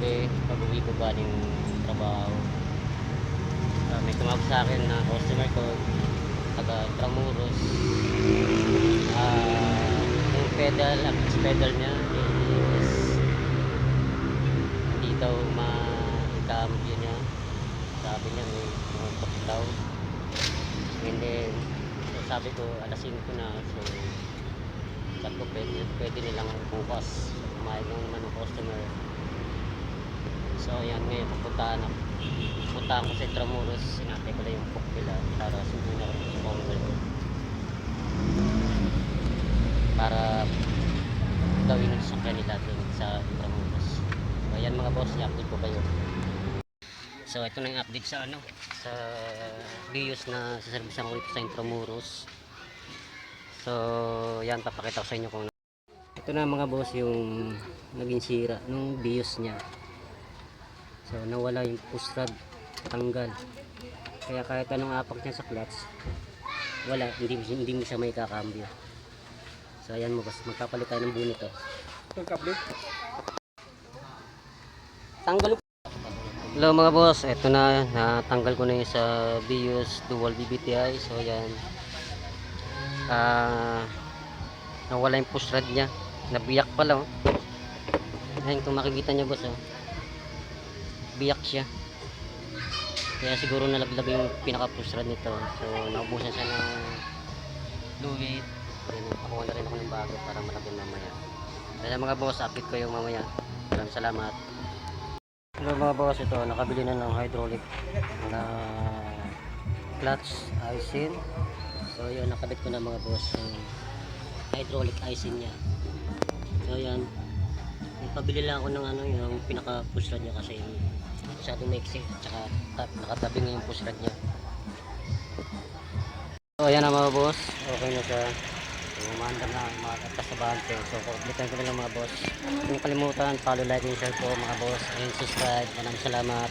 gabi pag uwi ko galing trabaho. May tumawag sa akin na customer ko taga Tramuros. Yung pedal, ang pedal niya is hindi daw ma-cambio niya. Sabi niya may tumupok daw. And then sabi ko alas 5 na, so sabi ko pwede nilang bukas kumain naman ng customer. So yan, ngayon pupuntahan ko sa Tramuros. Sinatay ko lang yung book nila para sunduin ako sa owner ko para gawin yung sakyan nila dun sa Tramuros. So yan mga boss, i-update ko kayo. So ito na yung update sa sa Vios na saservisan ko dito sa Intramuros. So yan, papakita ko sa inyo kung ito na mga boss yung naging sira nung Vios niya. So nawala yung push rod, tanggal. Kaya kahit anong apak niya sa clutch, wala, hindi mo siya may kakambyo. So ayan mo boss, magpapalit tayo ng bunit to. Tanggal. Hello mga boss, eto na, natanggal ko na yung sa Vios dual BBTI. So yan, nawala yung push rod nya, nabiyak pala oh. Ayun, kung makikita nyo boss oh, biyak siya, kaya siguro nalaglag yung pinaka push rod nito. So naubusan siya ng fluid. Then nakuha na rin ako ng bago para malagyan mamaya. Kaya mga boss, update ko yung mamaya. Maraming salamat. Hello mga boss, ito nakabili na ng hydraulic na clutch icing. So yun, nakabit ko na mga boss yung hydraulic icing nya. So yan, pabili lang ako ng yung pinaka push rod nya kasi masyadong maiksi, tsaka nakatabi nga yung push rod nya. So ayan na mga boss, okay na siya. Umaandar na mga kasabante. So ulitin ko na lang mga boss. Huwag kalimutan, follow, like, and share po mga boss, and subscribe. Maraming salamat.